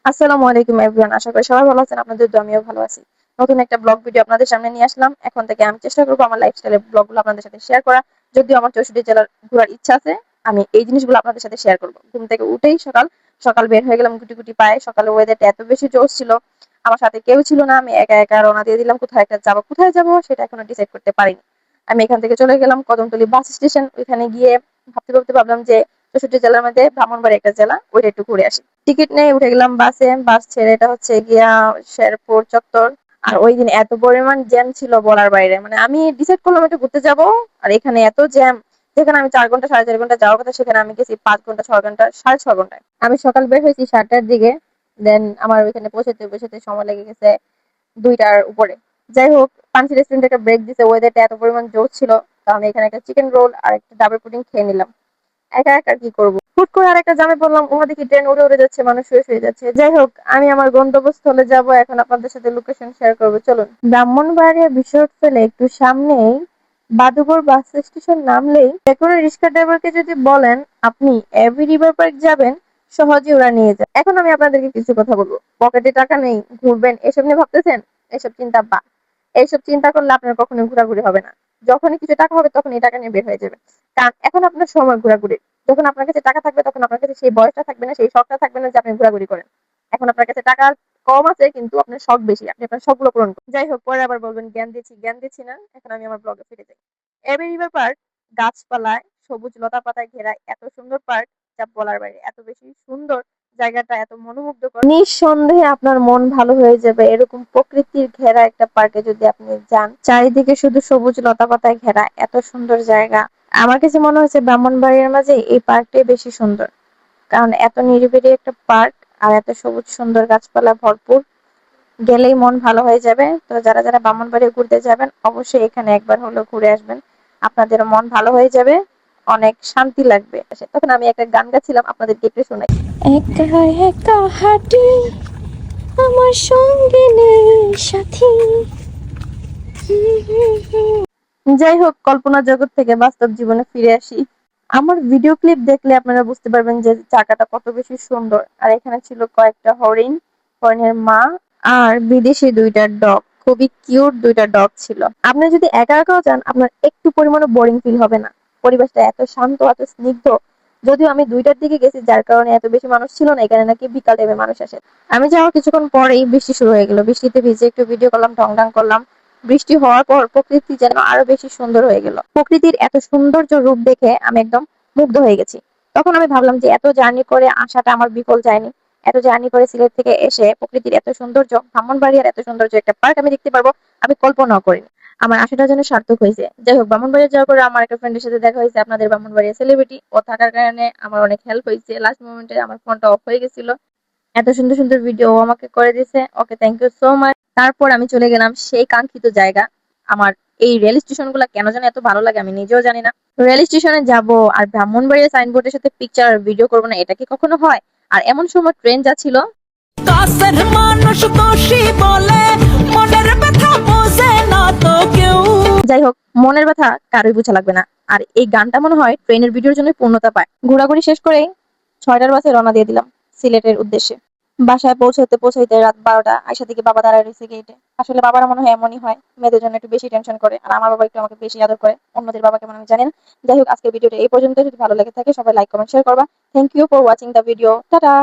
আসসালামু আলাইকুম এভরিওয়ান, আশা করি সবাই ভালো আছেন। আপনাদের দোয়ায় আমিও ভালো আছি। নতুন একটা ব্লগ ভিডিও আপনাদের সামনে নিয়ে আসলাম। এখন থেকে আমি চেষ্টা করবো আমার লাইফস্টাইলের ব্লগগুলো আপনাদের সাথে শেয়ার করা। যদিও আমার 64 জেলার ঘোরার ইচ্ছা আছে, আমি এই জিনিসগুলো আপনাদের সাথে শেয়ার করবো। ঘুম থেকে উঠেই সকাল সকাল বের হয়ে গেলাম গুটি গুটি পায়ে। সকালে ওয়েদারটা এত বেশি জোশ ছিল, আমার সাথে কেউ ছিল না। আমি একা একা রওনা দিয়ে দিলাম। কোথায় যাবো সেটা এখনো ডিসাইড করতে পারিনি। আমি এখান থেকে চলে গেলাম কদমতলী বাস স্টেশন। ওইখানে গিয়ে ভাবতে ভাবতে ভাবলাম যে 64 জেলার মধ্যে ব্রাহ্মণবাড়ি একটা জেলা, ওইটা একটু ঘুরে আসি। টিকিট নেই, উঠে গেলাম বাসে। বাস ছেড়ে এটা হচ্ছে গিয়া শেরপুর চত্বর। আর ওই দিন এত পরিমাণ জ্যাম ছিল বলার বাইরে। মানে আমি ডিসাইড করলাম একটু ঘুরতে যাব, আর এখানে এত জ্যাম। যেখানে আমি 4 ঘন্টা 4.5 ঘন্টা যাওয়ার কথা, সেখানে আমি গেছি 5 ঘন্টা 6 ঘন্টা 6.5 ঘন্টায়। আমি সকাল বের হয়েছি 7টার দিকে, দেন আমার ওইখানে পৌঁছাতে পৌঁছাতে সময় লেগে গেছে 2টার উপরে। যাই হোক, পানসি রেস্টুরেন্ট একটা ব্রেক দিছে, ওয়েদারটা এত পরিমাণ জোর ছিল। তো আমি এখানে একটা চিকেন রোল আর একটা ডাবল পুডিং খেয়ে নিলাম। একা একা কি করব, হুট করে আরেকটা জামে পড়লাম। ওখান থেকে ট্রেন উড়ে উড়ে যাচ্ছে, মানুষ শুয়ে যাচ্ছে। যাই হোক, আমি আমার গন্তব্যস্থলে যাব। এখন আপনাদের সাথে লোকেশন শেয়ার করবো, চলুন। ব্রাহ্মণবাড়িয়া বিশ্বরোড ফেলে একটু সামনেই বাদুগর বাস স্টেশন নামলেই যেকোনো রিক্সা ড্রাইভারকে যদি বলেন আপনি এবি রিভার পার্ক যাবেন, সহজে ওরা নিয়ে যায়। এখন আমি আপনাদেরকে কিছু কথা বলবো। পকেটে টাকা নেই, ঘুরবেন, এসব নিয়ে ভাবতেছেন? এসব চিন্তা বা এইসব চিন্তা করলে আপনার কখনো ঘোরাঘুরি হবে না। যখনই কিছু টাকা হবে তখন এই টাকা নিয়ে বের হয়ে যাবে। কারণ এখন আপনার সময় ঘোরাঘুরি। যখন আপনার কাছে টাকা থাকবে তখন আপনার কাছে সেই বয়সটা থাকবে না, সেই শখটা থাকবে না যে আপনি ঘোরাঘুরি করেন। এখন আপনার কাছে টাকা কম আছে কিন্তু আপনার শখ বেশি, আপনি আপনার শখগুলো পূরণ করেন। যাই হোক, পরে আবার বলবেন জ্ঞান দিচ্ছি না। এখন আমি আমার ব্লগে ফিরে যাই। এবি রিভার পার্ক গাছপালায় সবুজ লতা পাতায় ঘেরা এত সুন্দর পার্ক, যা বলার বাইরে। এত বেশি সুন্দর জায়গাটা, এত মনোমুগ্ধকর। নিঃসন্দেহে আপনার মন ভালো হয়ে যাবে এরকম প্রকৃতির ঘেরা একটা পার্কে যদি আপনি যান। চারিদিকে শুধু সবুজ লতা পাতায় ঘেরা এত সুন্দর জায়গা। আমার কাছে মনে হচ্ছে ব্রাহ্মণবাড়িয়ার মাঝে এই পার্কটাই বেশি সুন্দর। কারণ এত নিরিবিলি একটা পার্ক, আর এত সবুজ সুন্দর গাছপালা ভরপুর। গেলেই মন ভালো হয়ে যাবে। তো যারা যারা ব্রাহ্মণবাড়ি ঘুরতে যাবেন, অবশ্যই এখানে একবার হলেও ঘুরে আসবেন। আপনাদের মন ভালো হয়ে যাবে, অনেক শান্তি লাগবে। তখন আমি একটা গান গাচ্ছিলাম, আপনাদেরকে একটু শোনাই। একা একা হাঁটি, আমার সঙ্গে নেই সাথী। যাই হোক, কল্পনা জগৎ থেকে বাস্তব জীবনে ফিরে আসি। আমার ভিডিও ক্লিপ দেখলে আপনারা বুঝতে পারবেন যে জায়গাটা কত বেশি সুন্দর। আর এখানে ছিল কয়েকটা হরিণ, হরিণের মা, আর বিদেশি 2টা ডগ। খুবই কিউট 2টা ডগ ছিল। আপনি যদি একা একাও যান, আপনার একটু পরিমাণও বোরিং ফিল হবে না। পরিবেশটা এত শান্ত, এত স্নিগ্ধ। যদিও আমি 2টার দিকে গেছি, যার কারণে এত বেশি মানুষ ছিল না। এখানে নাকি বিকাল টাইমে মানুষ আসে। আমি যাওয়ার কিছুক্ষণ পরেই বৃষ্টি শুরু হয়ে গেল। বৃষ্টিতে ভিজে একটু ভিডিও করলাম, ঢং ঢং করলাম। বৃষ্টি হওয়ার পর প্রকৃতি যেন আরো বেশি সুন্দর হয়ে গেল। প্রকৃতির এত সৌন্দর্য রূপ দেখে আমি একদম মুগ্ধ হয়ে গেছি। তখন আমি ভাবলাম যে এত জার্নি করে আসাটা আমার বিফল যায়নি। এত জার্নি করে সিলেট থেকে এসে প্রকৃতির এত সৌন্দর্য, ব্রাহ্মণবাড়িয়ার এত সৌন্দর্য একটা পার্ক আমি দেখতে পারবো, আমি কল্পনাও করিনি। আমার আসাটা যেন সার্থক হয়েছে। যাই হোক, ব্রাহ্মণবাড়িয়া যাওয়ার পরে আমার একটা ফ্রেন্ডের সাথে দেখা হয়েছে। আপনাদের ব্রাহ্মণবাড়িয়া সেলিব্রিটি ও থাকার কারণে আমার অনেক হেল্প হয়েছে। লাস্ট মোমেন্টে আমার ফোনটা অফ হয়ে গেছিল। এত সুন্দর সুন্দর ভিডিও ও আমাকে করে দিয়েছে। ওকে, থ্যাংক ইউ সো মাচ। তারপর আমি চলে গেলাম সেই কাঙ্ক্ষিত জায়গা। আমার এই রেল স্টেশন গুলা কেন জানি এত ভালো লাগে, আমি নিজেও জানি না। রেল স্টেশনে যাব আর ব্রাহ্মণবাড়িয়া সাইনবোর্ডের সাথে পিকচার আর ভিডিও করবো না, এটা কি কখনো হয়? আর এমন সময় ট্রেন যাচ্ছিল। কাছের মানুষ দোষী বলে মনের ব্যথা বোঝে না তো কেউ। যাই হোক, মনের ব্যথা কারোই বোঝা লাগবে না। আর এই গানটা মনে হয় ট্রেনের ভিডিওর জন্য পূর্ণতা পায়। ঘোরাঘুরি শেষ করে 6টার বাসে রওনা দিয়ে দিলাম সিলেটের উদ্দেশ্যে। বাসায় পৌঁছাতে পৌঁছাইতে রাত 12টা। আয়সা থেকে বাবা দাঁড়ায় রয়েছে গেটে। আসলে বাবারা মনে হয় এমনই হয়, মেয়েদের জন্য একটু বেশি টেনশন করে। আর আমার বাবা একটু আমাকে বেশি আদর করে, অন্যদের বাবা কেমন আমি জানি না। যাই হোক, আজকের ভিডিওটা এই পর্যন্ত। যদি ভালো লেগে থাকে সবাই লাইক কমেন্ট শেয়ার করবা। Thank you for watching the video. Tata.